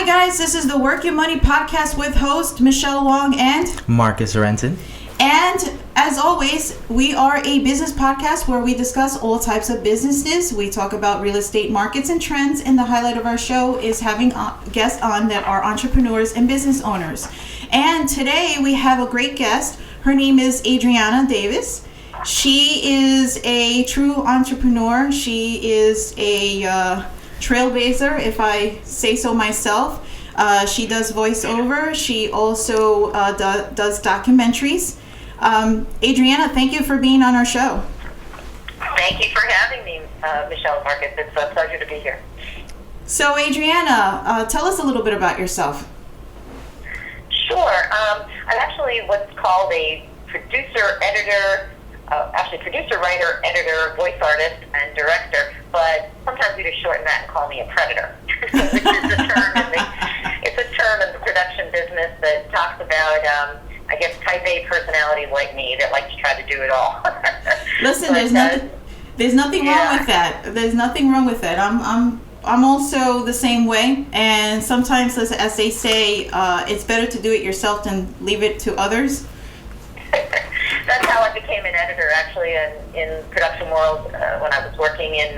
guys, this is the Work Your Money podcast with host Michelle Wong and Marcus Renton. And as always, we are a business podcast where we discuss all types of businesses. We talk about real estate markets and trends, and the highlight of our show is having guests on that are entrepreneurs and business owners. And today we have a great guest. Her name is Adriana Davis. She is a true entrepreneur. She is a trailblazer, if I say so myself. She does voiceover. She also does documentaries. Adriana, thank you for being on our show. Thank you for having me, Michelle, Marcus. It's a pleasure to be here. So, Adriana, tell us a little bit about yourself. Sure. I'm actually what's called a producer, writer, editor, voice artist, and director, but sometimes we just shorten that and call me a predator, which is it's a term in the production business that talks about, I guess, type A personalities like me that like to try to do it all. Listen, there's nothing wrong with that. There's nothing wrong with that. I'm also the same way, and sometimes, as they say, it's better to do it yourself than leave it to others. That's how I became an editor, actually, in production world when I was working in.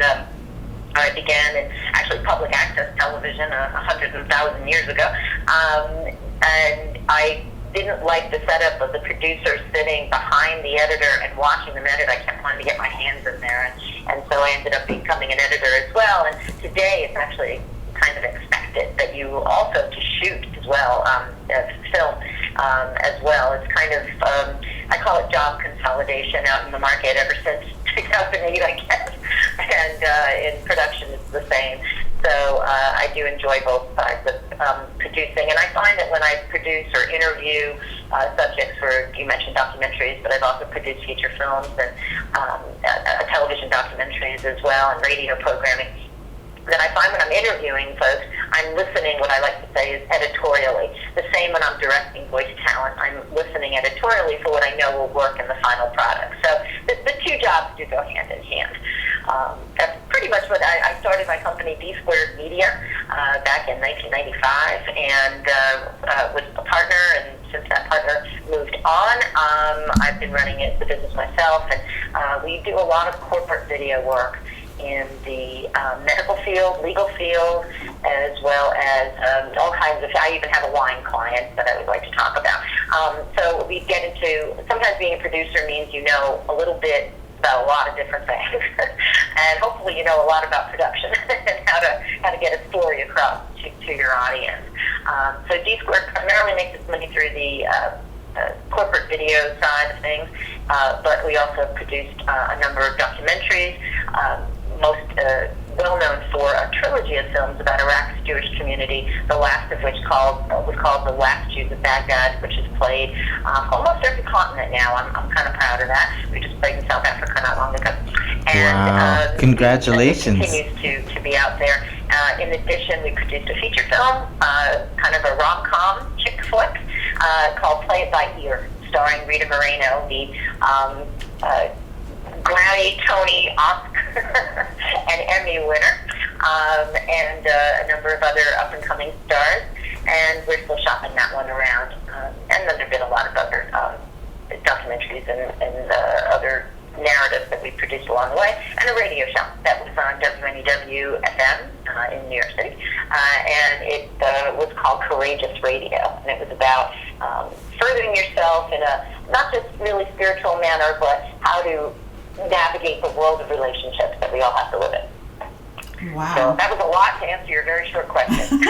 I began in actually public access television 100,000 years ago, and I didn't like the setup of the producer sitting behind the editor and watching them edit. I kept wanting to get my hands in there, and so I ended up becoming an editor as well. And today it's actually kind of expected that you also to shoot as well, film as well. It's kind of, I call it job consolidation out in the market ever since 2008, I guess. And in production it's the same. So I do enjoy both sides of producing, and I find that when I produce or interview subjects for, you mentioned documentaries, but I've also produced feature films and television documentaries as well, and radio programming, that I find when I'm interviewing folks, I'm listening, what I like to say is editorially. The same when I'm directing voice talent, I'm listening editorially for what I know will work in the final product. So the two jobs do go hand in hand. That's pretty much what I started my company, D Squared Media, back in 1995, and with a partner, and since that partner moved on, I've been running the business myself, and we do a lot of corporate video work in the medical field, legal field, as well as all kinds of, I even have a wine client that I would like to talk about. So we get into, sometimes being a producer means you know a little bit about a lot of different things, and hopefully you know a lot about production and how to get a story across to your audience. So D Squared primarily makes its money through the corporate video side of things, but we also produced a number of documentaries, most well-known for a trilogy of films about Iraq's Jewish community, the last of which was called The Last Jews of Baghdad, which is played almost every continent now. I'm kind of proud of that. We just played in South Africa not long ago. And, wow. Congratulations. It continues to be out there. In addition, we produced a feature film, kind of a rom-com chick flick, called Play It By Ear, starring Rita Moreno, the Grammy, Tony, Oscar, and Emmy winner, and a number of other up-and-coming stars, and we're still shopping that one around. And then there have been a lot of other documentaries and other narratives that we produced along the way, and a radio show that was on WNEW-FM in New York City, and it was called Courageous Radio, and it was about furthering yourself in a not just really spiritual manner, but how to navigate the world of relationships that we all have to live in. Wow. So that was a lot to answer your very short question.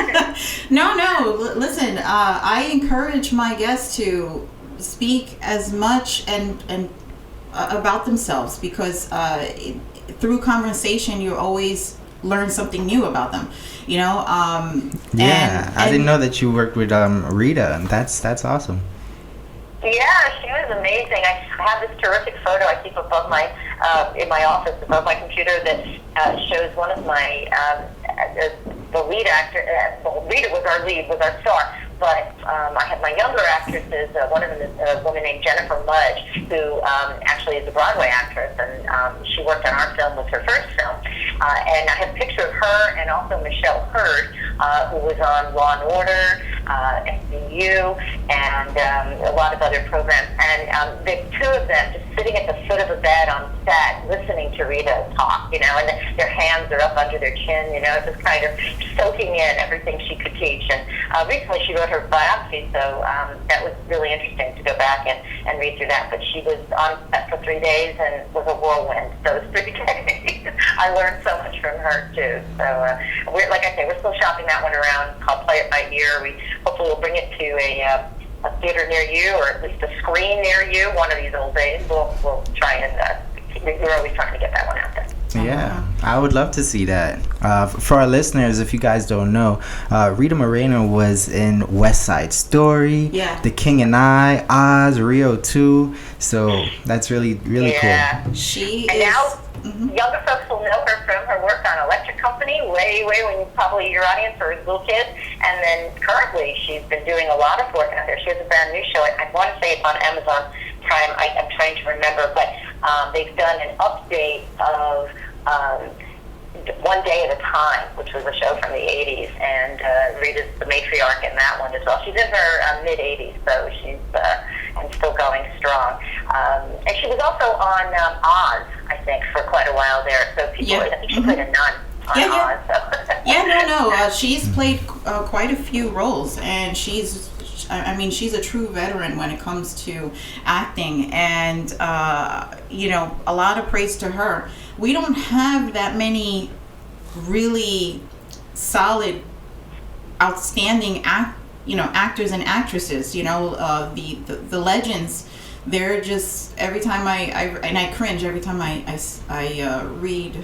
No. Listen, I encourage my guests to speak as much and about themselves, because through conversation you always learn something new about them. You know. I didn't know that you worked with Rita, and that's awesome. Yeah, she was amazing. I have this terrific photo I keep above my in my office above my computer that shows one of my the lead actor. Rita was our star, but I have my younger actresses. One of them is a woman named Jennifer Mudge, who actually is a Broadway actress, and she worked on our film with her first film. And I have a picture of her and also Michelle Hurd who was on Law and Order, SVU, and a lot of other programs. And the two of them just sitting at the foot of a bed on set, listening to Rita talk, and their hands are up under their chin, just kind of soaking in everything she could teach. And recently she wrote her biography, so that was really interesting to go back and read through that. But she was on set for 3 days and was a whirlwind those 3 days. I learned so much from her too. So like I say, we're still shopping that one around, called Play It By Ear. We hopefully will bring it to a theater near you, or at least a screen near you one of these old days. We'll try and we're always trying to get that one out there. Yeah, I would love to see that. For our listeners, if you guys don't know, Rita Moreno was in West Side Story, The King and I, Oz, Rio 2. So that's really cool. She and is. Now, younger folks will know her from her work on Electric Company, way when probably your audience were little kids. And then currently, she's been doing a lot of work out there. She has a brand new show. I want to say it's on Amazon Prime. I'm trying to remember, but they've done an update of One Day at a Time, which was a show from the 80s, and Rita's the matriarch in that one as well. She's in her mid-80s, so she's and still going strong. And she was also on Oz, I think, for quite a while there. So people, I think she played a nun on Oz. So. She's played quite a few roles, and she's a true veteran when it comes to acting, and a lot of praise to her. We don't have that many really solid, outstanding actors and actresses. The legends. They're just, every time I cringe every time I read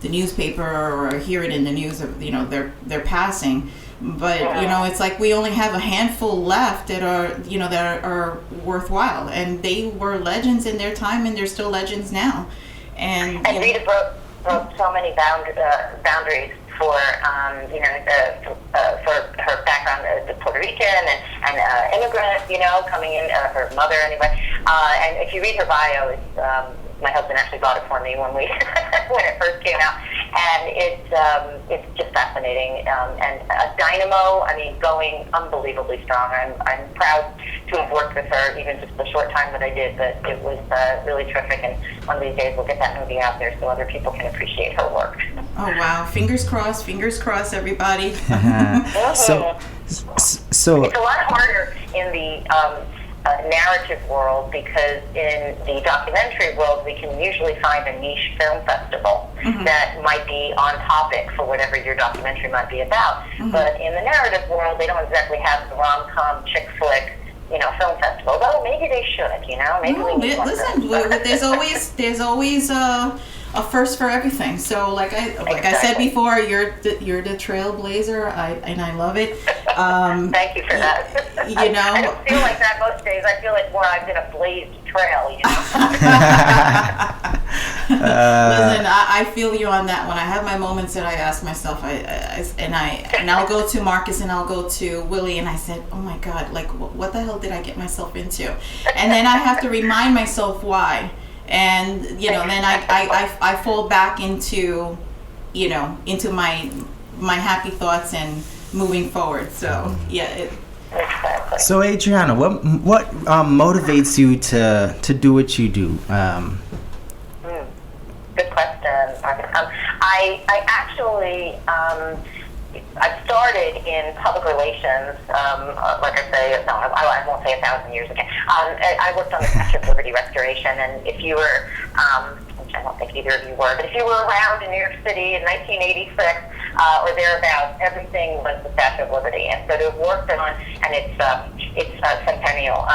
the newspaper or hear it in the news of they're passing. But it's like we only have a handful left that are worthwhile, and they were legends in their time, and they're still legends now. And Rita broke so many boundaries for for her background as a Puerto Rican and immigrant, coming in, her mother anyway. And if you read her bio, it's my husband actually bought it for me when it first came out, and it's just fascinating, and a dynamo. Going unbelievably strong. I'm proud to have worked with her, even just the short time that I did. But it was really terrific, and one of these days we'll get that movie out there so other people can appreciate her work. Oh wow! Fingers crossed, everybody. So it's a lot harder in the narrative world, because in the documentary world we can usually find a niche film festival that might be on topic for whatever your documentary might be about. But in the narrative world, they don't exactly have the rom-com chick flick film festival. Well, maybe they should. Maybe we need one. Listen, there's always a first for everything. So like I said before, you're the trailblazer, and I love it. Thank you for that. I don't feel like that most days. I feel like more I've been a blazed trail. Listen, I feel you on that one. I have my moments that I ask myself, and I'll go to Marcus and I'll go to Willie, and I said, oh my God, like what the hell did I get myself into? And then I have to remind myself why. And then I fall back into my happy thoughts and moving forward. So So Adriana, what motivates you to do what you do? Good question. I actually I started in public relations. Like I say, no, I won't say 1,000 years ago. I worked on the Statue of Liberty restoration, and if you were, which I don't think either of you were, but if you were around in New York City in 1986 or thereabouts, everything was the Statue of Liberty. And so to have worked on, and it's centennial.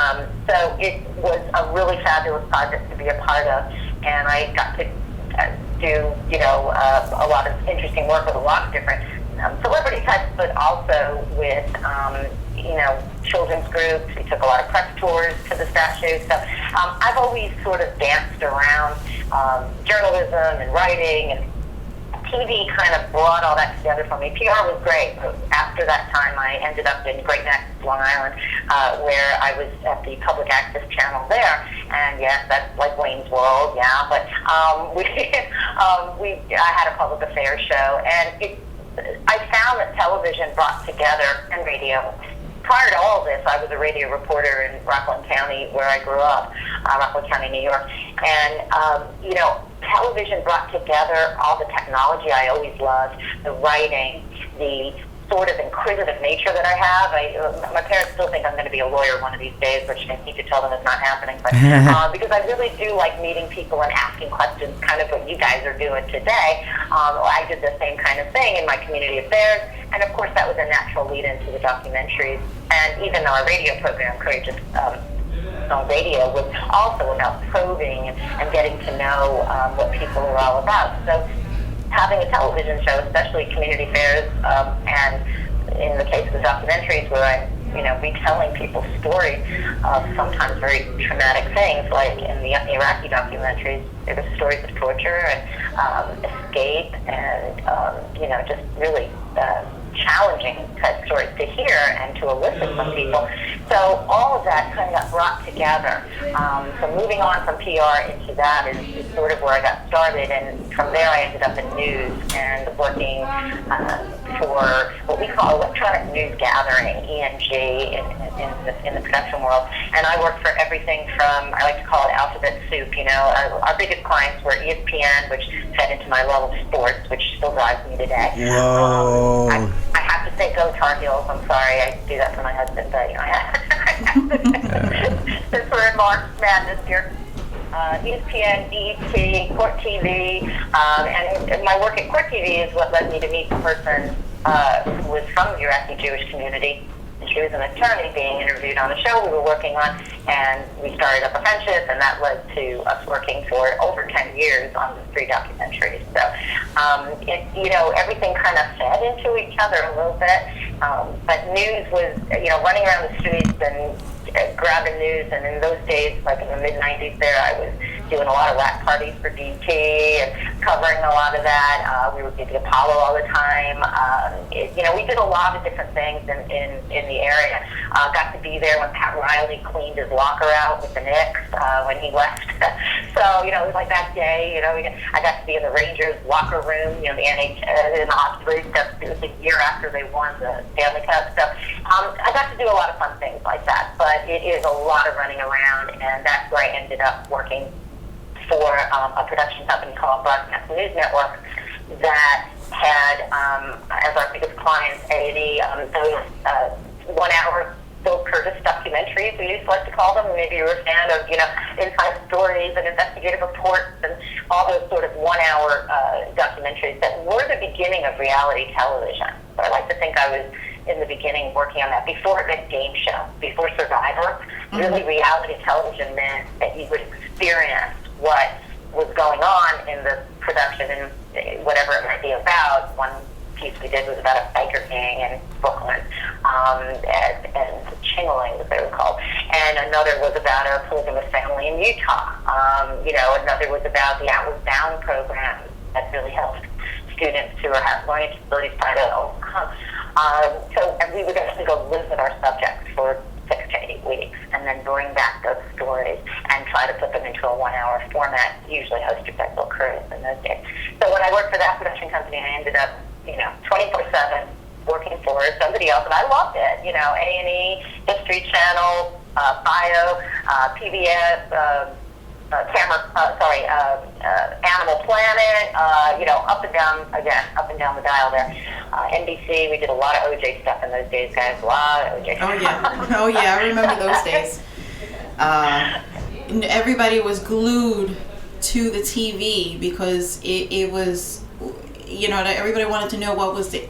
So it was a really fabulous project to be a part of, and I got to do a lot of interesting work with a lot of different celebrity types, but also with children's groups. We took a lot of press tours to the statue. So I've always sort of danced around journalism and writing, and TV kind of brought all that together for me. PR was great. After that time, I ended up in Great Neck, Long Island, where I was at the public access channel there. And yes, that's like Wayne's World, yeah. But I had a public affairs show, and I found that television brought together, and radio. Prior to all this, I was a radio reporter in Rockland County, where I grew up, Rockland County, New York. And, television brought together all the technology I always loved, the writing, the sort of inquisitive nature that I have. My parents still think I'm going to be a lawyer one of these days, which I need to tell them it's not happening. But because I really do like meeting people and asking questions, kind of what you guys are doing today. I did the same kind of thing in my community affairs, and of course that was a natural lead into the documentaries, and even our radio program, Courageous on radio, was also about probing and getting to know what people are all about. So having a television show, especially community fairs, and in the case of the documentaries, where I'm, retelling people's stories of sometimes very traumatic things, like in the Iraqi documentaries, there were stories of torture and escape, and just really challenging type stories to hear and to elicit from people. So all of that kind of got brought together. So moving on from PR into that is sort of where I got started, and from there I ended up in news and working for what we call electronic news gathering, ENG, in the production world. And I worked for everything from, I like to call it alphabet soup. Our biggest clients were ESPN, which fed into my love of sports, which still drives me today. Whoa. I have to say go Tar Heels. I'm sorry, I do that for my husband, but I have to. Since we're in March Madness here. ESPN, BET, Court TV, and my work at Court TV is what led me to meet the person who was from the Iraqi Jewish community. And she was an attorney being interviewed on a show we were working on, and we started up a friendship, and that led to us working for over 10 years on the 3 documentaries. So, everything kind of fed into each other a little bit. But news was, running around the streets and grabbing news, and in those days, like in the mid-90s there, I was doing a lot of rap parties for BT and covering a lot of that. We would do the Apollo all the time. We did a lot of different things in the area. Got to be there when Pat Riley cleaned his locker out with the Knicks when he left. So, it was like that day, I got to be in the Rangers locker room, the NHL, in the hospital. It was a year after they won the Stanley Cup. So I got to do a lot of fun things like that. But it is a lot of running around, and that's where I ended up working for a production company called Broadcast News Network that had, as our biggest clients, A&E, those 1 hour Bill Curtis documentaries, we used to like to call them. Maybe you were a fan of, inside stories and investigative reports and all those sort of 1 hour documentaries that were the beginning of reality television. So I like to think I was in the beginning working on that before it meant game show, before Survivor. Mm-hmm. Really, reality television meant that you would experience what was going on in the production and whatever it might be about. One piece we did was about a biker gang in Brooklyn, and Chingling, as they were called. And another was about a polygamous family in Utah. Another was about the Outward Bound program that really helped students who are learning disabilities try to overcome. So we would actually go live with our subjects for 6 to 8 weeks, and then bring back those stories and try to put them into a 1 hour format, usually hosted by Bill Curtis in those days. So when I worked for that production company, I ended up, 24/7 working for somebody else, and I loved it. A&E, History Channel, Bio, PBS, Animal Planet, up and down the dial there. NBC, we did a lot of OJ stuff in those days, guys. A lot of OJ. Oh yeah, I remember those days. Everybody was glued to the TV because it was, everybody wanted to know what was the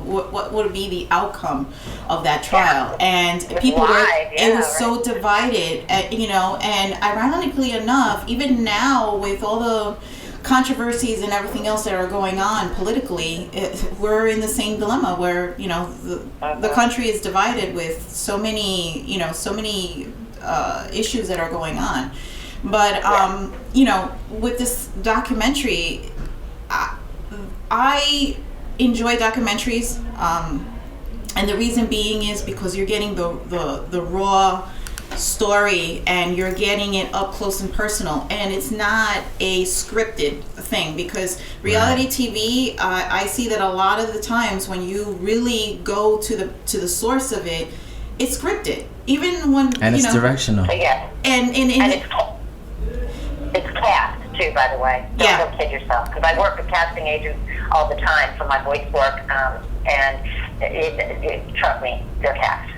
what would be the outcome of that trial, and people it was so divided, and ironically enough, even now with all the controversies and everything else that are going on politically, we're in the same dilemma where the country is divided with so many issues that are going on. But with this documentary, I enjoy documentaries, and the reason being is because you're getting the raw story, and you're getting it up close and personal, and it's not a scripted thing, because reality TV, I see that a lot of the times when you really go to the source of it, it's scripted, even when it's directional. Yeah, and it's cast too, by the way. Don't kid yourself, because I work with casting agents all the time for my voice work, and trust me, they're cast.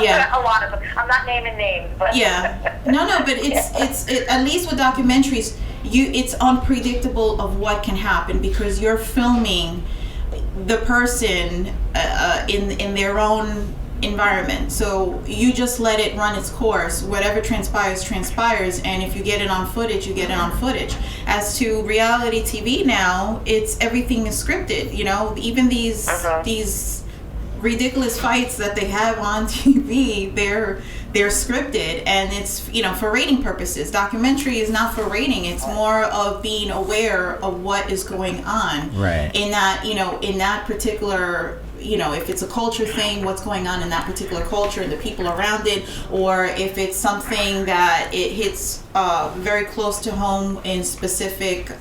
Yeah. A lot of them. I'm not naming names, but no, but it's at least with documentaries, it's unpredictable of what can happen, because you're filming the person in their own environment, so you just let it run its course. Whatever transpires, and if you get it on footage, you get it on footage. As to reality TV now, everything is scripted. Even these ridiculous fights that they have on TV, they're scripted, and it's for rating purposes. Documentary is not for rating, it's more of being aware of what is going on, right, in that particular, if it's a culture thing, what's going on in that particular culture and the people around it, or if it's something that it hits very close to home in specific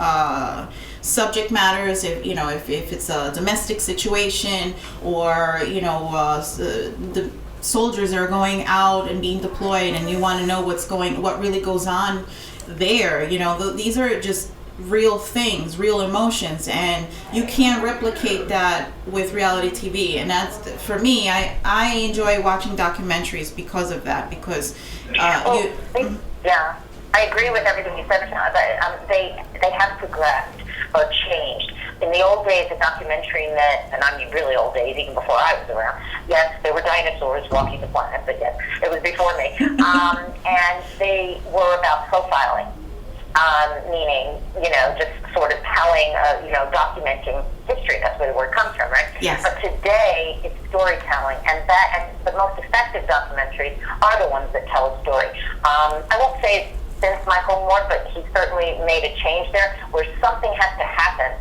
subject matters, if it's a domestic situation, or the soldiers are going out and being deployed, and you want to know what really goes on there. These are just real things, real emotions, and you can't replicate that with reality TV. And that's, for me, I enjoy watching documentaries because of that, because I agree with everything you said, Michelle, but they have progressed or changed. In the old days, a documentary meant, and I mean really old days, even before I was around, yes, there were dinosaurs walking the planet, but yes, it was before me. And they were about profiling, meaning, just sort of telling, documenting history. That's where the word comes from, right? Yes. But today, it's storytelling, and the most effective documentaries are the ones that tell a story. I won't say it's since Michael Moore, but he certainly made a change there, where something has to happen.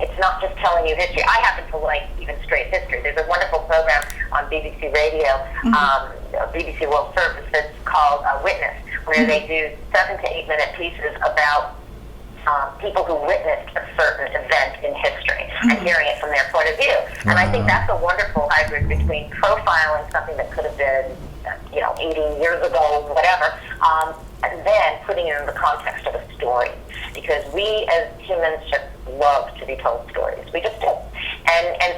It's not just telling you history. I happen to like even straight history. There's a wonderful program on BBC Radio, BBC World Service, that's called Witness, where they do 7 to 8 minute pieces about people who witnessed a certain event in history and hearing it from their point of view. And I think that's a wonderful hybrid between profiling something that could have been, 80 years ago, whatever, and then putting it in the context of a story. Because we as humans just love to be told stories. We just do. And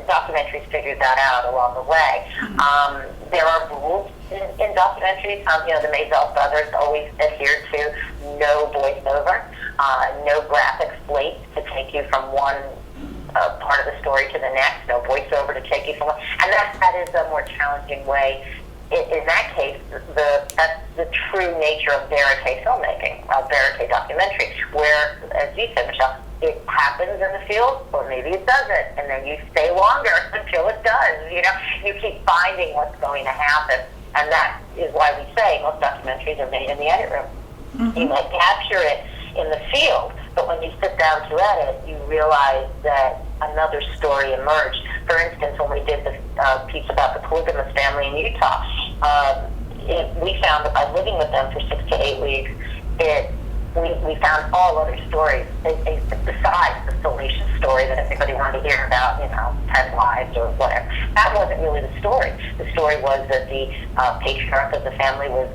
documentaries figure that out along the way. There are rules in documentaries. The Maisel brothers always adhere to no voiceover, no graphic slates to take you from one part of the story to the next, no voiceover to take you from one. And that is a more challenging way. In that case, that's the true nature of verite filmmaking, verite documentary, where, as you said, Michelle, it happens in the field, or maybe it doesn't, and then you stay longer until it does. You keep finding what's going to happen, and that is why we say most documentaries are made in the edit room. You might capture it in the field, but when you sit down to edit, you realize that another story emerged. For instance, when we did the piece about the polygamous family in Utah, we found that by living with them for 6 to 8 weeks, we found all other stories besides the salacious story that everybody wanted to hear about, 10 lives or whatever. That wasn't really the story. The story was that the patriarch of the family was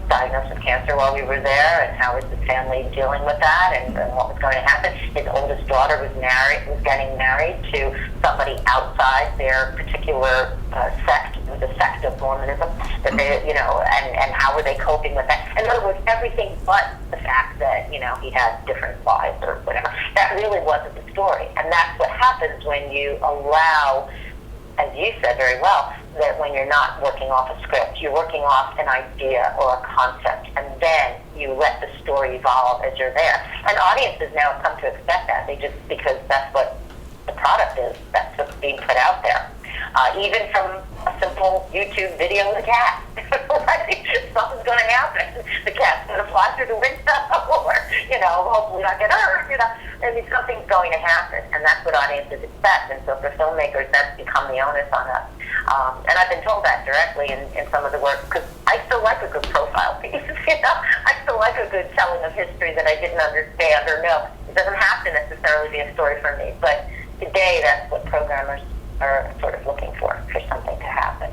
diagnosed with cancer while we were there, and how was the family dealing with that, and what was going to happen. His oldest daughter was getting married to somebody outside their particular sect. It was a sect of Mormonism. That they, and how were they coping with that? In other words, everything but the fact that he had different wives or whatever. That really wasn't the story, and that's what happens when you allow, as you said very well, that when you're not working off a script, you're working off an idea or a concept, and then you let the story evolve as you're there. And audiences now have come to expect that. Because that's what the product is. That's what's being put out there. Even from a simple YouTube video of a cat. Right? Something's going to happen. The cat's going to fly through the window, or, hopefully not get hurt. I mean, something's going to happen, and that's what audiences expect. And so for filmmakers, that's become the onus on us. And I've been told that directly in some of the work, because I still still like a good profile piece. I still like a good telling of history that I didn't understand or know. It doesn't have to necessarily be a story for me, but today that's what programmers are sort of looking for something to happen.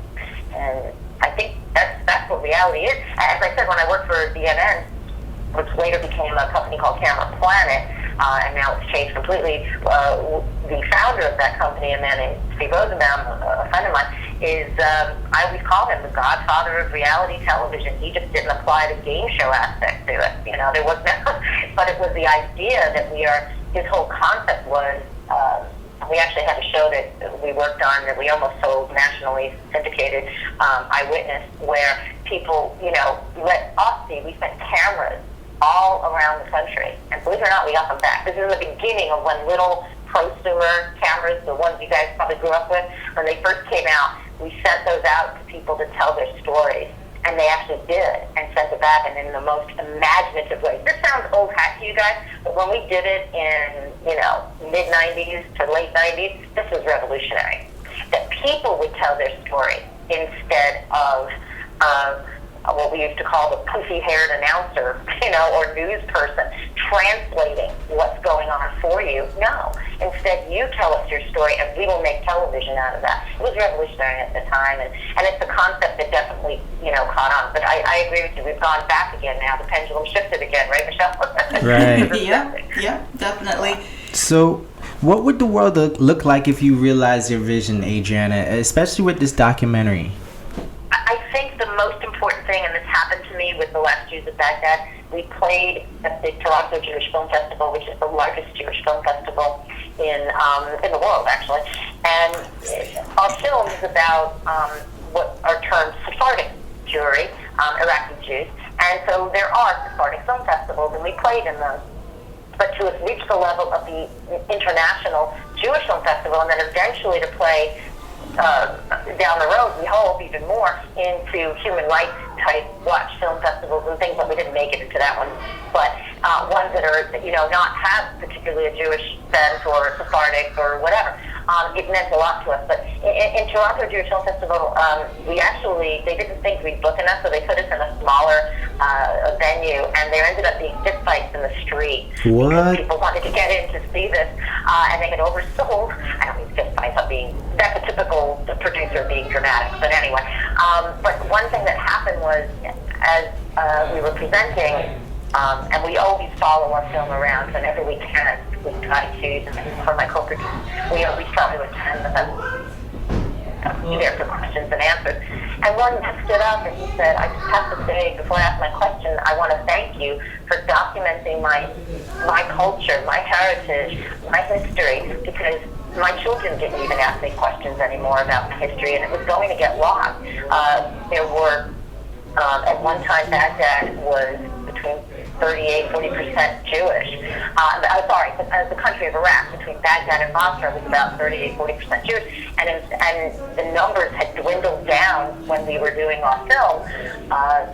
And I think that's what reality is. As I said, when I worked for DNN, which later became a company called Camera Planet, and now it's changed completely. The founder of that company, a man named Steve Rosenbaum, a friend of mine, is, I always call him the godfather of reality television. He just didn't apply the game show aspect to it. There was no, but it was the idea that his whole concept was, we actually had a show that we worked on that we almost sold nationally syndicated, Eyewitness, where people, let us see, we sent cameras all around the country. And believe it or not, we got them back. This is the beginning of when little prosumer cameras, the ones you guys probably grew up with, when they first came out, we sent those out to people to tell their stories. And they actually did and sent it back, and in the most imaginative ways. This sounds old hat to you guys, but when we did it in, mid-90s to late 90s, this was revolutionary. That people would tell their story instead of what we used to call the pussy-haired announcer, or news person, translating what's going on for you. No. Instead, you tell us your story, and we will make television out of that. It was revolutionary at the time, and it's a concept that definitely, caught on. But I agree with you. We've gone back again now. The pendulum shifted again, right, Michelle? Right. Yeah, definitely. So, what would the world look like if you realized your vision, Adriana, especially with this documentary? I think the most important thing, and this happened to me with The Last Jews of Baghdad, we played at the Toronto Jewish Film Festival, which is the largest Jewish film festival in the world, actually. And our film is about what are termed Sephardic Jewry, Iraqi Jews. And so there are Sephardic film festivals, and we played in those. But to have reached the level of the International Jewish Film Festival, and then eventually to play down the road, we hope, even more into human rights type watch film festivals and things, but we didn't make it into that one. But ones that are, not have particularly a Jewish bent or Sephardic or whatever. It meant a lot to us. But in Toronto Jewish Film Festival, they didn't think we'd book enough, so they put us in a smaller venue, and there ended up being fist fights in the street. What? People wanted to get in to see this, and they had oversold. I don't mean fist fights, that's a typical producer being dramatic, but anyway. But one thing that happened was, as we were presenting, and we always follow our film around whenever we can. We try to, and for my co-producer, we always try to attend be there for questions and answers. And one stood up and he said, I just have to say, before I ask my question, I want to thank you for documenting my culture, my heritage, my history, because my children didn't even ask me questions anymore about my history, and it was going to get lost. There were, at one time, Baghdad was between 38-40% Jewish. The country of Iraq, between Baghdad and Basra, was about 38-40% Jewish, and the numbers had dwindled down when we were doing our film.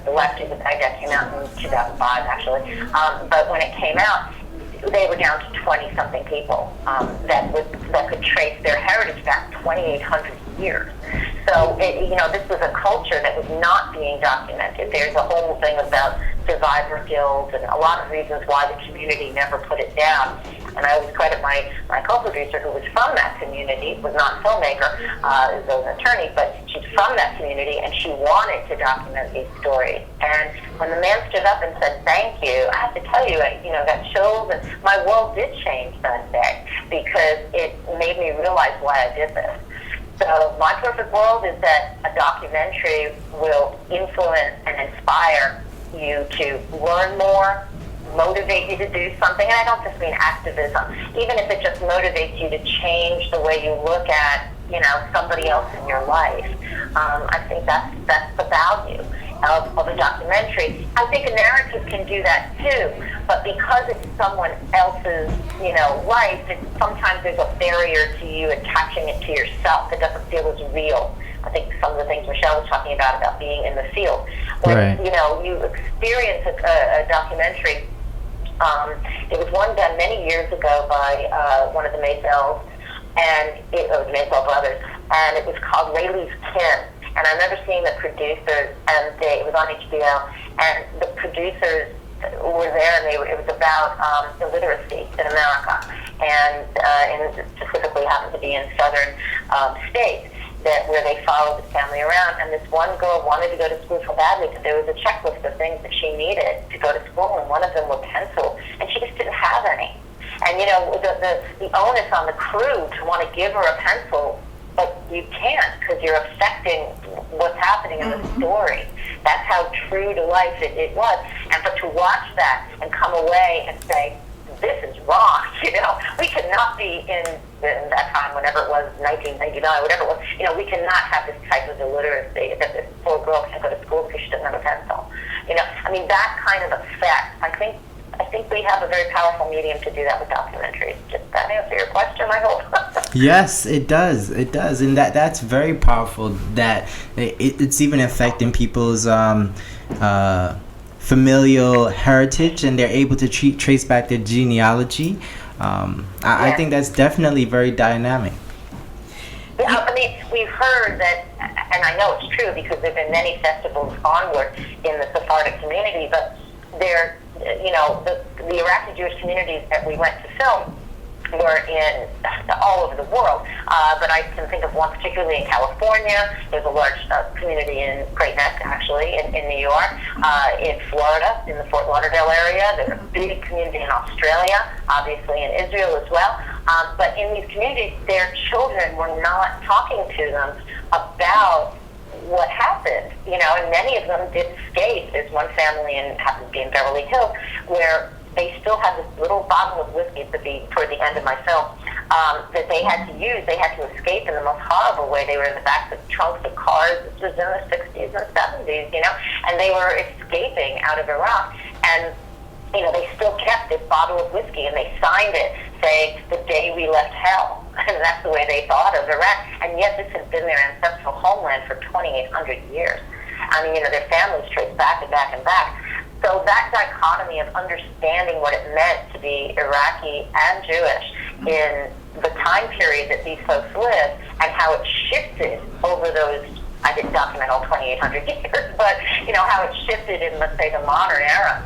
The Last Jews of Baghdad came out in 2005, actually, but when it came out, they were down to 20-something people that could trace their heritage back 2,800 years. So, this was a culture that was not being documented. There's a whole thing about survivor guilds and a lot of reasons why the community never put it down. And I always credit my co-producer, who was from that community, was not a filmmaker, was an attorney, but she's from that community, and she wanted to document these stories. And when the man stood up and said, thank you, I have to tell you, I got chills, and my world did change that day, because it made me realize why I did this. So my perfect world is that a documentary will influence and inspire you to learn more, motivate you to do something, and I don't just mean activism. Even if it just motivates you to change the way you look at, somebody else in your life. I think that's the value of a documentary. I think a narrative can do that too, but because it's someone else's, life, sometimes there's a barrier to you attaching it to yourself. It doesn't feel as real. I think some of the things Michelle was talking about being in the field. When, right. You experience a documentary, it was one done many years ago by one of the Mayfells, the Mayfell brothers, and it was called Layli's Kin. And I remember seeing the producers, and it was on HBO, and the producers were there, and it was about illiteracy in America, and specifically happened to be in southern states, where they followed this family around. And this one girl wanted to go to school so badly because there was a checklist of things that she needed to go to school, and one of them were pencils, and she just didn't have any. And the onus on the crew to want to give her a pencil, but you can't because you're affecting what's happening in the story. That's how true to life it was. And but to watch that and come away and say, this is wrong, we cannot be in that time, whenever it was, 1999, whatever it was, we cannot have this type of illiteracy, that this poor girl can't go to school because she doesn't have a pencil. That kind of effect, I think we have a very powerful medium to do that with documentaries. Does that answer your question, I hope? Yes, it does. It does. And that's very powerful, that it's even affecting people's familial heritage, and they're able to trace back their genealogy. I think that's definitely very dynamic. Yeah, we've heard that, and I know it's true because there have been many festivals onward in the Sephardic community, but they're, the Iraqi Jewish communities that we went to film were in all over the world, but I can think of one particularly in California. There's a large community in Great Neck, actually, in New York, in Florida, in the Fort Lauderdale area. There's a big community in Australia, obviously in Israel as well. But in these communities, their children were not talking to them about what happened, and many of them did escape. There's one family happened to be in Beverly Hills, where they still had this little bottle of whiskey toward the end of my film that they had to use. They had to escape in the most horrible way. They were in the backs of trunks of cars. This was in the 60s and 70s, and they were escaping out of Iraq. And, they still kept this bottle of whiskey, and they signed it saying, "The day we left hell." And that's the way they thought of Iraq. And yet this has been their ancestral homeland for 2,800 years. Their families trace back and back and back. So that dichotomy of understanding what it meant to be Iraqi and Jewish in the time period that these folks lived, and how it shifted over those, I didn't document all 2,800 years, but how it shifted in, let's say, the modern era,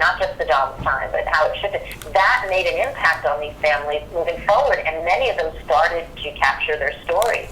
not just the Saddam's time, but how it shifted. That made an impact on these families moving forward, and many of them started to capture their stories.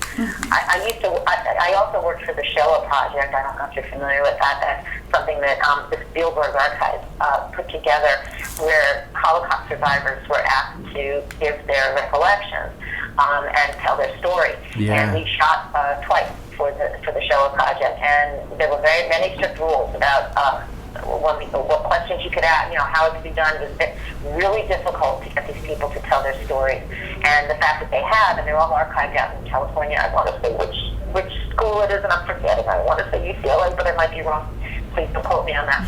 I also worked for the Shoah Project. I don't know if you're familiar with that. That's something that the Spielberg Archives put together, where Holocaust survivors were asked to give their recollections and tell their story. Yeah. And we shot twice for the Shoah Project, and there were very many strict rules about what questions you could ask, how it could be done. It was really difficult to get these people to tell their stories. And the fact that they have, and they're all archived out in California. I want to say which school it is, and I'm forgetting. I want to say UCLA, but I might be wrong. Please don't quote me on that.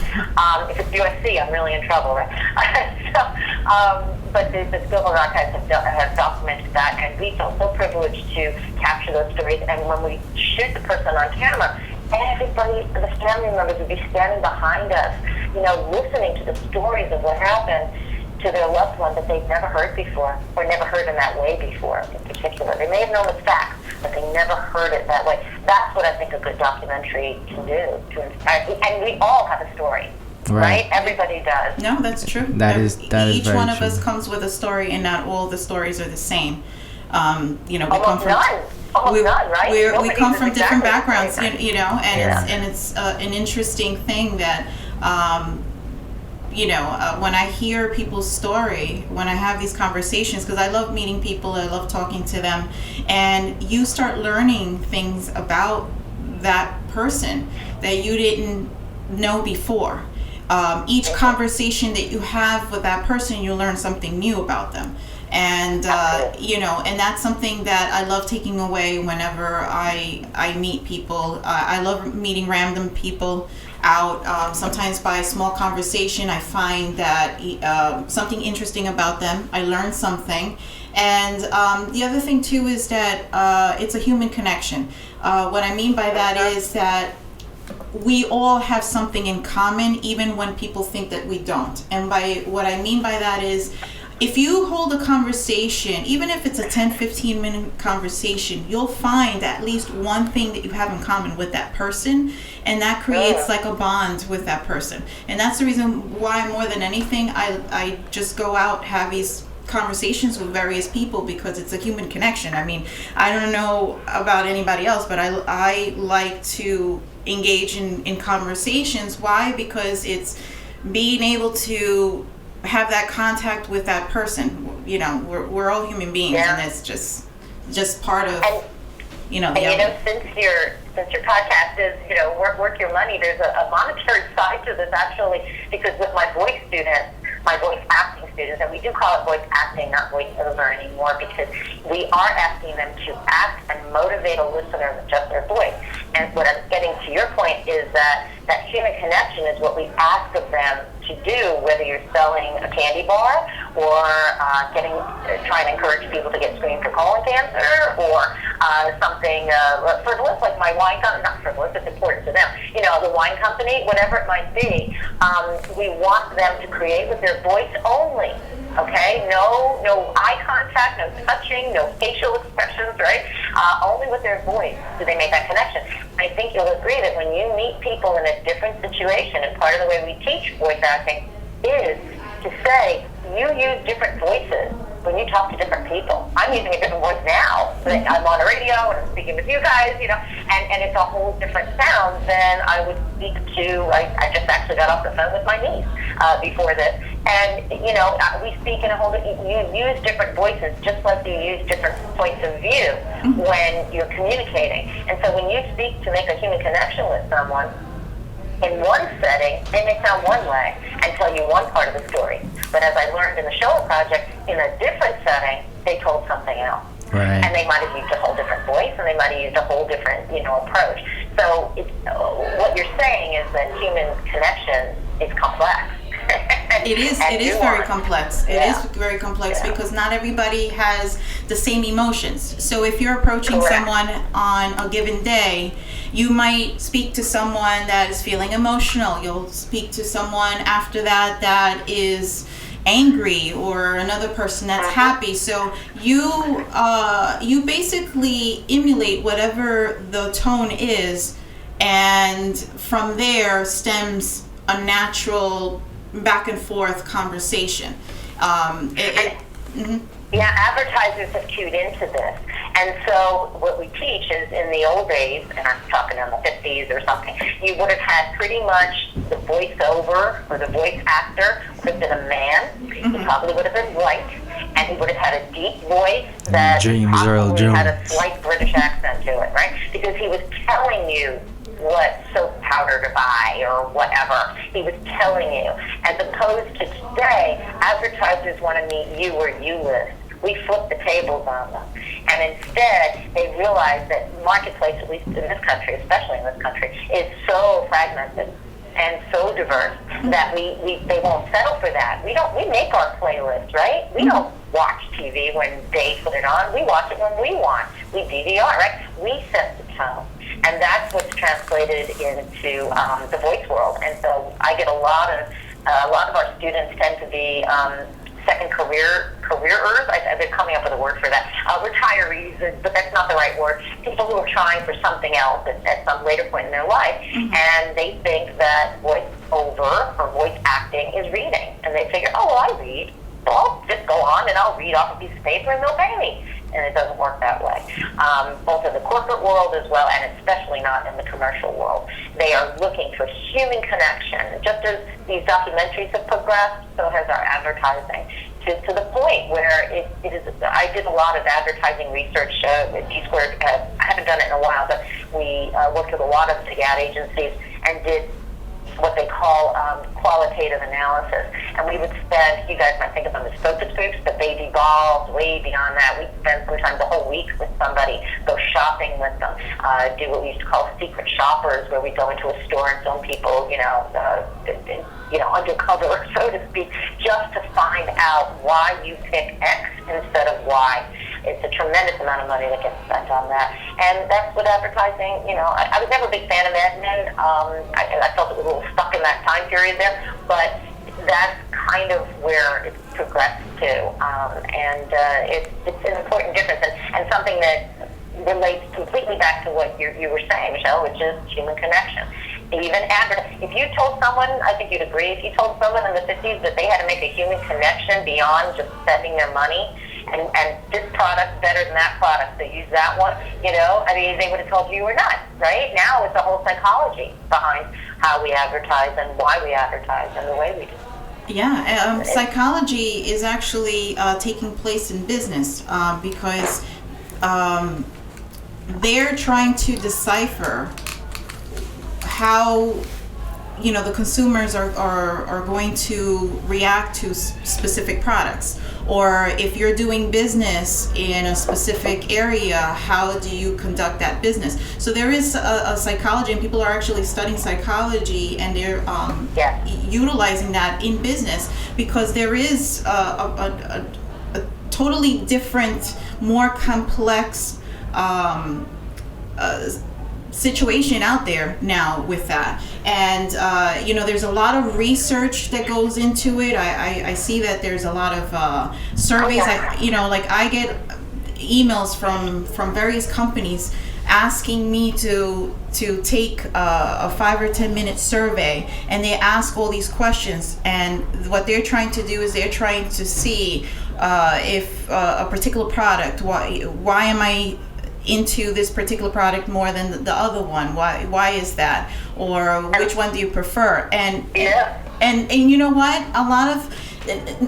If it's USC, I'm really in trouble, right? But the Spielberg Archives have documented that, and we felt so privileged to capture those stories. And when we shoot the person on camera, everybody, the family members would be standing behind us, listening to the stories of what happened to their loved one that they'd never heard before, or never heard in that way before in particular. They may have known the facts, but they never heard it that way. That's what I think a good documentary can do, to inspire. And we all have a story. Right? Everybody does. No, that's true. That is each very one of true. us comes with a story, and not all the stories are the same. We Almost come from none. Almost none, right? we come from different exactly backgrounds, right. and it's an interesting thing that when I hear people's story, when I have these conversations, because I love meeting people, I love talking to them, and you start learning things about that person that you didn't know before. Each conversation that you have with that person, you learn something new about them. And and that's something that I love taking away whenever I meet people. I love meeting random people out. Sometimes by a small conversation, I find that something interesting about them. I learn something. And the other thing too is that it's a human connection. What I mean by that is that we all have something in common, even when people think that we don't. And by what I mean by that is, if you hold a conversation, even if it's a 10-15 minute conversation, you'll find at least one thing that you have in common with that person, and that creates like a bond with that person. And that's the reason why, more than anything, I just go out, have these conversations with various people, because it's a human connection. I mean, I don't know about anybody else, but I like to engage in conversations. Why? Because it's being able to have that contact with that person. You know, we're all human beings, and it's just part of, you know, since your podcast is, you know, work your money, there's a monetary side to this, actually, because with my voice students, my voice acting students, and we do call it voice acting, not voiceover anymore, because we are asking them to act and motivate a listener with just their voice. And what I'm getting to your point is that human connection is what we ask of them to do, whether you're selling a candy bar or trying to encourage people to get screened for colon cancer, or something frivolous like my wine company. Not frivolous, it's important to them. You know, the wine company, whatever it might be. We want them to create with their voice only. Okay, no eye contact, no touching, no facial expressions, right? Only with their voice do they make that connection. I think you'll agree that when you meet people in a different situation, and part of the way we teach voice acting is to say, you use different voices when you talk to different people. I'm using a different voice now. I'm on the radio and I'm speaking with you guys, you know, and it's a whole different sound than I would speak to. I just actually got off the phone with my niece before this. And, you know, we speak in a whole, you use different voices just like you use different points of view when you're communicating. And so when you speak to make a human connection with someone, in one setting, they may sound one way and tell you one part of the story. But as I learned in the Show Project, in a different setting, they told something else. Right. And they might have used a whole different voice, and they might have used a whole different, you know, approach. So what you're saying is that human connection is complex. It is very complex. It is very complex because not everybody has the same emotions. So if you're approaching someone on a given day, you might speak to someone that is feeling emotional. You'll speak to someone after that is angry, or another person that's happy. So you basically emulate whatever the tone is, and from there stems a natural back and forth conversation. Advertisers have cued into this. And so what we teach is, in the old days, and I'm talking in the 50s or something, you would have had pretty much the voiceover or the voice actor would have been a man. He probably would have been white, and he would have had a deep voice that probably had a slight British accent to it, right? Because he was telling you what soap powder to buy or whatever. He was telling you. As opposed to today, advertisers want to meet you where you live. We flip the tables on them. And instead, they realize that marketplace, at least in this country, especially in this country, is so fragmented and so diverse that they won't settle for that. We make our playlist, right? We don't watch TV when they put it on. We watch it when we want. We DVR, right? We set the tone. And that's what's translated into the voice world. And so I get a lot of our students tend to be second careerers. I've been coming up with a word for that. Retirees, but that's not the right word. People who are trying for something else at some later point in their life, and they think that voice over or voice acting is reading. And they figure, oh, well, I read. So I'll just go on and I'll read off a piece of paper and they'll pay me. And it doesn't work that way. Both in the corporate world as well, and especially not in the commercial world. They are looking for human connection. Just as these documentaries have progressed, so has our advertising. To the point where it is, I did a lot of advertising research with D-Squared. I haven't done it in a while, but we worked with a lot of big ad agencies and did what they call qualitative analysis. And we would spend, you guys might think of them as focus groups, but they've evolved way beyond that. We'd spend sometimes a whole week with somebody, go shopping with them, do what we used to call secret shoppers, where we go into a store and film people, undercover, so to speak, just to find out why you pick X instead of Y. It's a tremendous amount of money that gets spent on that. And that's what advertising, I was never a big fan of Mad Men. I felt it was a little stuck in that time period there, but that's kind of where it's progressed to, and it's an important difference, and something that relates completely back to what you were saying, Michelle, which is human connection. Even if you told someone, I think you'd agree, if you told someone in the 50s that they had to make a human connection beyond just spending their money, and this product's better than that product, so use that one, I mean, they would have told you were nuts, right? Now it's a whole psychology behind how we advertise and why we advertise and the way we do. Yeah, psychology is actually taking place in business because they're trying to decipher how the consumers are going to react to specific products, or if you're doing business in a specific area, how do you conduct that business? So there is a psychology, and people are actually studying psychology, and they're utilizing that in business, because there is a totally different, more complex situation out there now with that, and there's a lot of research that goes into it. I see that there's a lot of surveys. I get emails from various companies asking me to take a 5 or 10 minute survey, and they ask all these questions, and what they're trying to do is they're trying to see if a particular product, why am I into this particular product more than the other one? Why is that? Or which one do you prefer? And you know what? A lot of,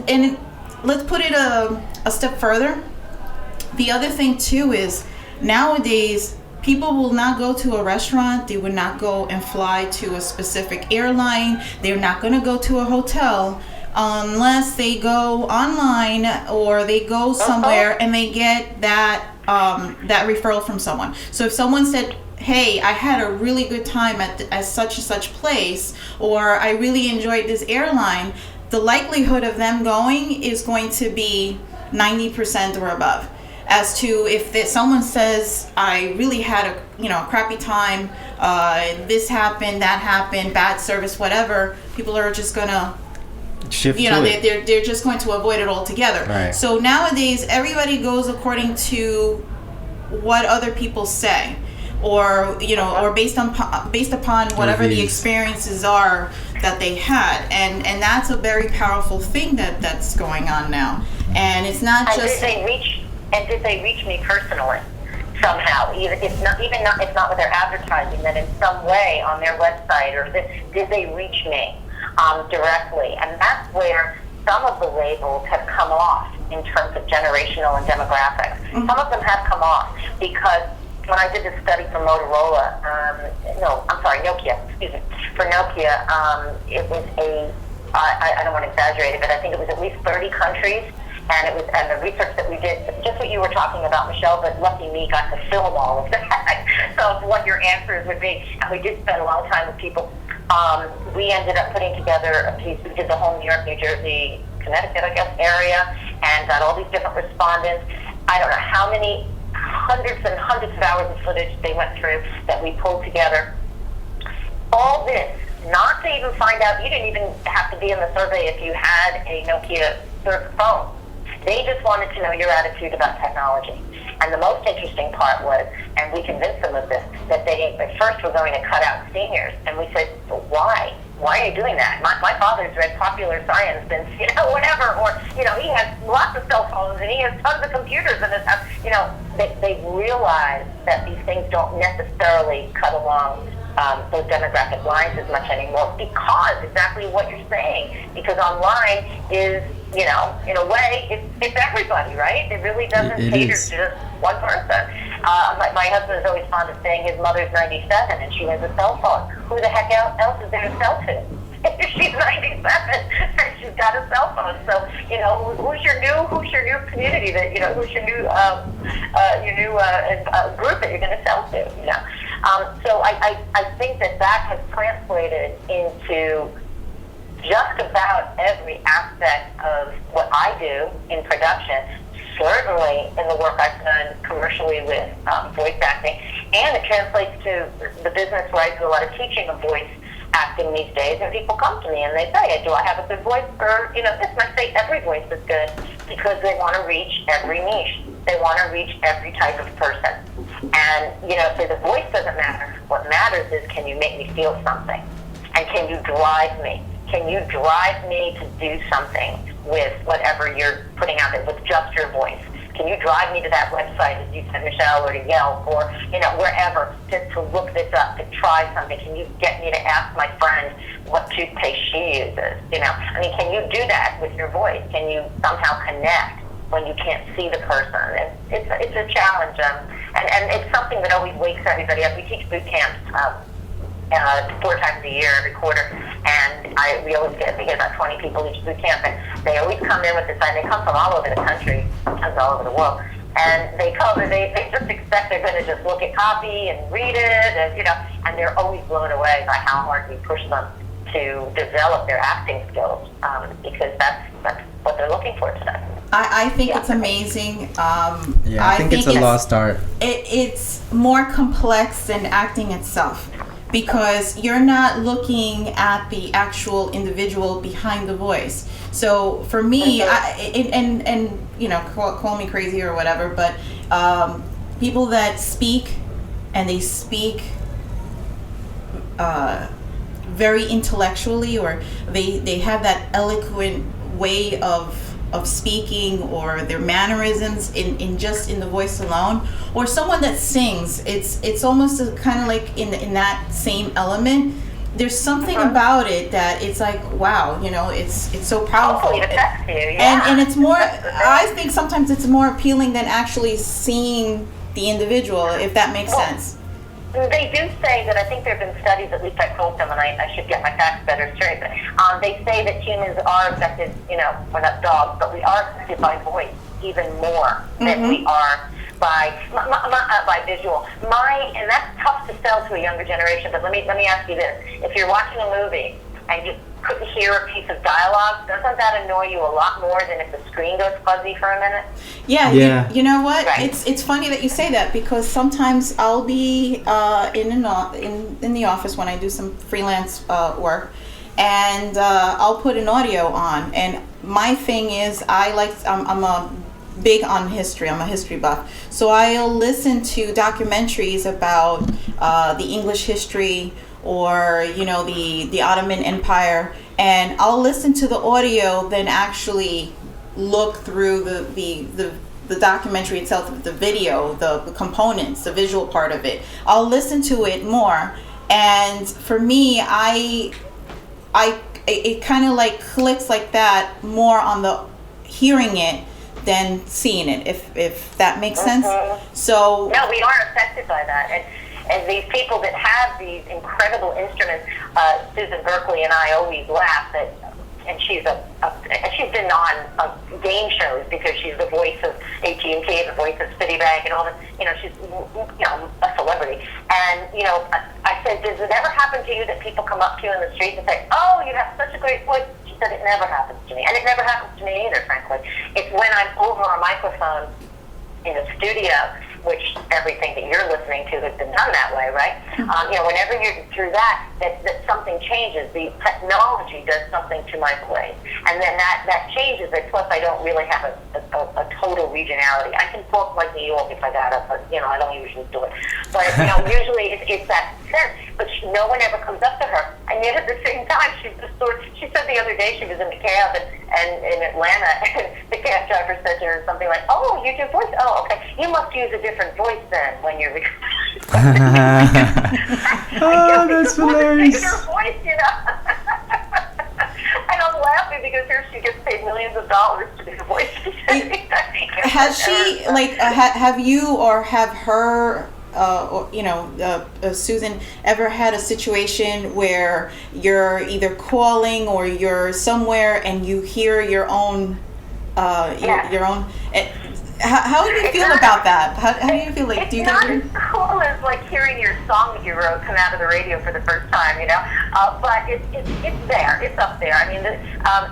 and let's put it a step further. The other thing too is nowadays people will not go to a restaurant. They would not go and fly to a specific airline. They're not going to go to a hotel unless they go online or they go somewhere and they get that referral from someone. So if someone said, hey, I had a really good time at such and such place, or I really enjoyed this airline, the likelihood of them going is going to be 90% or above. As to if someone says, I really had a crappy time, this happened, that happened, bad service, whatever, people are just gonna shift they're just going to avoid it altogether. Right. So nowadays everybody goes according to what other people say, or or based upon whatever the experiences are that they had, and that's a very powerful thing that's going on now. And it's not just did they reach me personally somehow? It's not with their advertising, that in some way on their website, or did they reach me directly? And that's where some of the labels have come off in terms of generational and demographics. Mm-hmm. Some of them have come off because when I did this study for Nokia, for Nokia, it was I don't want to exaggerate it, but I think it was at least 30 countries. And the research that we did, just what you were talking about, Michelle, but lucky me, got to film all of that. So what your answers would be, and we did spend a long time with people. We ended up putting together a piece. We did the whole New York, New Jersey, Connecticut, I guess, area, and got all these different respondents. I don't know how many hundreds and hundreds of hours of footage they went through that we pulled together. All this, not to even find out, you didn't even have to be in the survey if you had a Nokia phone. They just wanted to know your attitude about technology. And the most interesting part was, and we convinced them of this, that they at first were going to cut out seniors. And we said, well, why? Why are you doing that? My father's read Popular Science since, whatever, or, he has lots of cell phones and he has tons of computers in his house. They realize that these things don't necessarily cut along those demographic lines as much anymore, because exactly what you're saying, because online is, in a way, it's everybody, right? It really doesn't cater to just one person. My husband is always fond of saying his mother's 97 and she has a cell phone. Who the heck else is there to sell to? She's 97 and she's got a cell phone. So, who's your new community that, who's your new group that you're going to sell to, So I think that has translated into just about every aspect of what I do in production, certainly in the work I've done commercially with voice acting, and it translates to the business where I do a lot of teaching of voice acting these days, and people come to me and they say, do I have a good voice? Or, this, and I say every voice is good, because they want to reach every niche. They want to reach every type of person. And, so the voice doesn't matter. What matters is, can you make me feel something? And can you drive me? Can you drive me to do something with whatever you're putting out there, with just your voice? Can you drive me to that website, as you said, Michelle, or to Yelp, or, wherever, to look this up, to try something? Can you get me to ask my friend what toothpaste she uses? Can you do that with your voice? Can you somehow connect when you can't see the person? It's a challenge, and it's something that always wakes everybody up. We teach boot camps 4 times a year, every quarter, and we always get about 20 people each boot camp, and they always come in with this, and they come from all over the country, sometimes all over the world, and they just expect they're going to just look at copy and read it, and they're always blown away by how hard we push them to develop their acting skills, because that's what they're looking for today. I think it's amazing. I think it's a lost art. It's more complex than acting itself, because you're not looking at the actual individual behind the voice. So for me, call me crazy or whatever, but people that speak, and they speak very intellectually, or they have that eloquent way of speaking, or their mannerisms in the voice alone, or someone that sings, it's almost kind of like in that same element. There's something about it that it's like, wow, it's so powerful. It affects you, yeah. And it's more, I think sometimes it's more appealing than actually seeing the individual, if that makes sense. They do say that, I think there have been studies, at least I quote them, and I should get my facts better straight, but they say that humans are affected, we're not dogs, but we are affected by voice even more than we are by visual. And that's tough to sell to a younger generation, but let me ask you this. If you're watching a movie and you couldn't hear a piece of dialogue, doesn't that annoy you a lot more than if the screen goes fuzzy for a minute? Yeah. You know what? Right. It's funny that you say that, because sometimes I'll be in the office when I do some freelance work, and I'll put an audio on. And my thing is, I'm big on history. I'm a history buff, so I'll listen to documentaries about the English history, or the Ottoman Empire, and I'll listen to the audio than actually look through the documentary itself, the video, the components, the visual part of it. I'll listen to it more, and for me, it kind of like clicks like that more on the hearing it than seeing it, if that makes sense. So no, we are affected by that, and these people that have these incredible instruments, Susan Berkeley and I always laugh that, and she's been on game shows because she's the voice of AT&T, the voice of Citibank, and all that. She's a celebrity. And I said, does it ever happen to you that people come up to you in the street and say, "Oh, you have such a great voice"? She said, it never happens to me, and it never happens to me either, frankly. It's when I'm over a microphone in a studio, which everything that you're listening to has been done that way, right? Whenever you're through that something changes. The technology does something to my voice, and then that changes it. Plus, I don't really have a total regionality. I can talk like New York if I got it, but I don't usually do it. But usually it's that sense. But no one ever comes up to her, and yet at the same time, she's the sort. She said the other day she was in the cab and in Atlanta, and the cab driver said to her something like, "Oh, you do voice? Oh, okay. You must use a different voice then when you're." Oh, that's hilarious. Voice, and I'm laughing because here she gets paid millions of dollars to do the voice. Has she, have you or have her, Susan, ever had a situation where you're either calling or you're somewhere and you hear your own, your own? How do you feel about that? How do you feel like? Do you not as cool as like hearing your song that you wrote come out of the radio for the first time, but it's there. It's up there. I mean,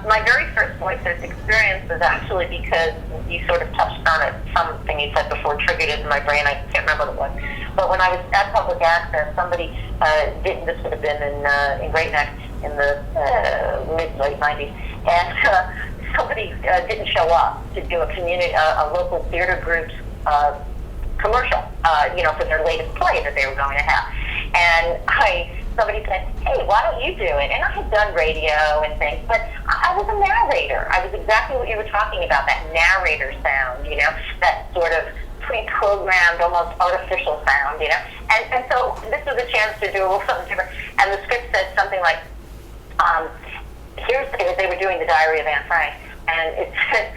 my very first voice experience was actually because you sort of touched on it. Something you said before triggered it in my brain. I can't remember what it was. But when I was at public access, somebody didn't. This would have been in Great Neck in the mid-late 90s, and somebody didn't show up to do a local theater group's commercial, for their latest play that they were going to have. And somebody said, hey, why don't you do it? And I had done radio and things, but I was a narrator. I was exactly what you were talking about, that narrator sound, that sort of pre-programmed, almost artificial sound, And so this was a chance to do a little something different. And the script said something like, they were doing the Diary of Anne Frank, and it said,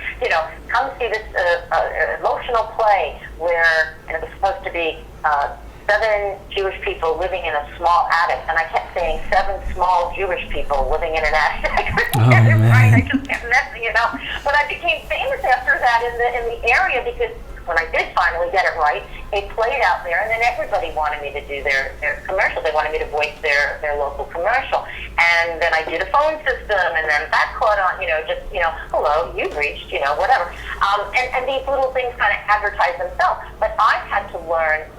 come see this emotional play where, and it was supposed to be 7 Jewish people living in a small attic, and I kept saying 7 small Jewish people living in an attic. I couldn't get it right. I just kept messing it up. But I became famous after that in the area because when I did finally get it right, it played out there, and then everybody wanted me to do their commercial. They wanted me to voice their local commercial. And then I did a phone system, and then that caught on, hello, you've reached, whatever. And these little things kind of advertise themselves. But I had to learn,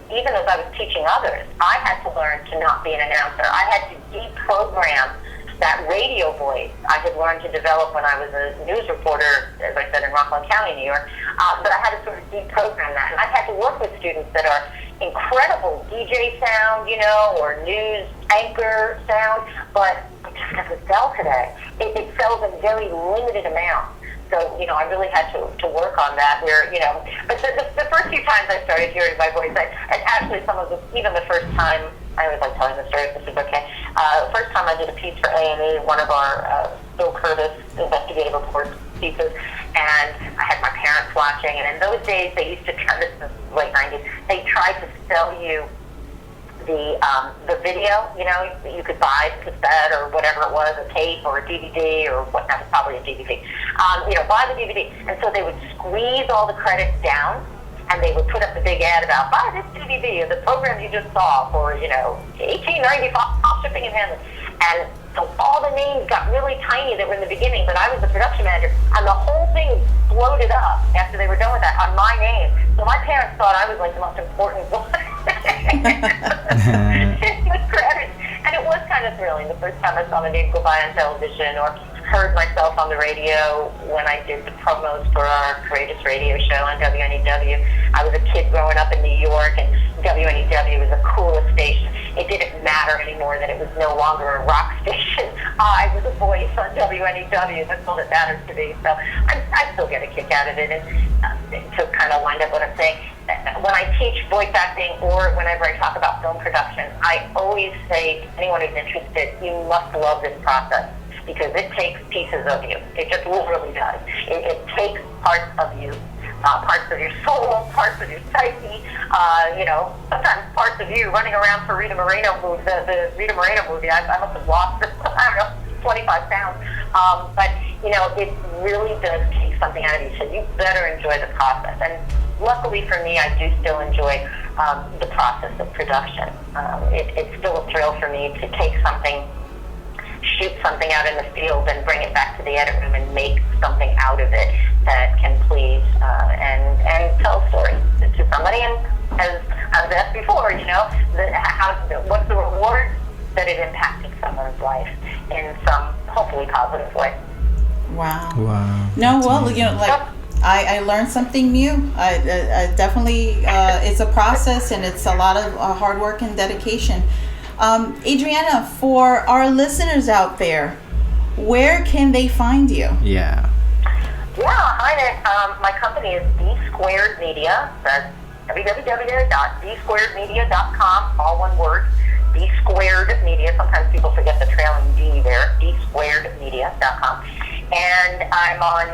even as I was teaching others, I had to learn to not be an announcer. I had to deprogram that radio voice I had learned to develop when I was a news reporter, as I said, in Rockland County, New York. But I had to sort of deprogram that. And I had to work with students that are incredible DJ sound, or news anchor sound, but it just doesn't sell today. It sells in very limited amounts. So, I really had to work on that where, but the first few times I started hearing my voice, and actually even the first time, I always like telling the story if this is okay. First time I did a piece for A&E, one of our Bill Curtis investigative report pieces, and I had my parents watching, and in those days they used to try, this is the late 90s, they tried to sell you the video, you could buy a cassette or whatever it was, a tape or a DVD or what, that was probably a DVD. Buy the DVD. And so they would squeeze all the credits down, and they would put up the big ad about, buy this DVD or the program you just saw for, $18.95 shipping and handling. And so all the names got really tiny that were in the beginning, but I was the production manager, and the whole thing floated up after they were done with that on my name. So my parents thought I was like the most important one. And it was kind of thrilling the first time I saw my name go by on television or heard myself on the radio when I did the promos for our Courageous radio show on WNEW. I was a kid growing up in New York, and WNEW was the coolest station. It didn't matter anymore that it was no longer a rock station. I was a voice on WNEW. That's all that matters to me. So I still get a kick out of it. And to kind of wind up what I'm saying, when I teach voice acting or whenever I talk about film production, I always say to anyone who's interested, you must love this process because it takes pieces of you. It just literally does. It takes parts of you. Parts of your soul, parts of your psyche, sometimes parts of you running around for Rita Moreno movie, the Rita Moreno movie. I must have lost, 25 pounds. But, it really does take something out of you. So you better enjoy the process. And luckily for me, I do still enjoy the process of production. It's still a thrill for me to take something, shoot something out in the field and bring it back to the edit room and make something out of it that can please and tell a story to somebody. And as I was asked before, what's the reward that it impacted someone's life in some hopefully positive way. Wow. No, well, amazing. I learned something new. I definitely, it's a process and it's a lot of hard work and dedication. Adriana, for our listeners out there, where can they find you? Yeah, hi there. My company is D Squared Media. That's www.dsquaredmedia.com, all one word. D Squared Media. Sometimes people forget the trailing D there. dsquaredmedia.com. And I'm on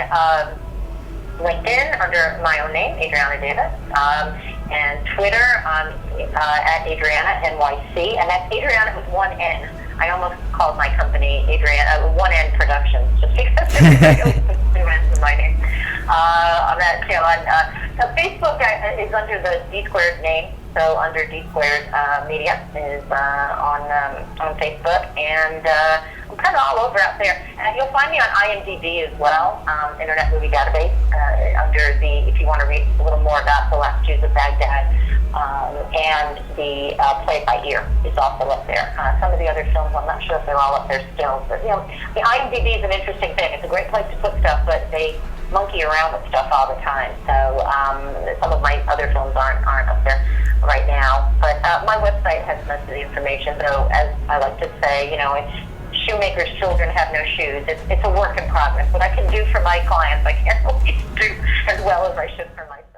LinkedIn under my own name, Adriana Davis. And Twitter at Adriana NYC, and that's Adriana with one N. I almost called my company Adriana One N Productions just because it's two N's in my name. So Facebook is under the D Squared name, so under D Squared Media is on Facebook, and I'm kind of all over out there. And you'll find me on IMDb as well, Internet Movie Database, under if you want to read a little more about The Last Jews of Baghdad, and the Play It By Ear is also up there. Some of the other films, I'm not sure if they're all up there still, but the IMDb is an interesting thing. It's a great place to put stuff, but they monkey around with stuff all the time. So some of my other films aren't up there right now. But my website has most of the information, though, as I like to say, it's shoemakers' children have no shoes. It's a work in progress. What I can do for my clients, I can't always do as well as I should for myself.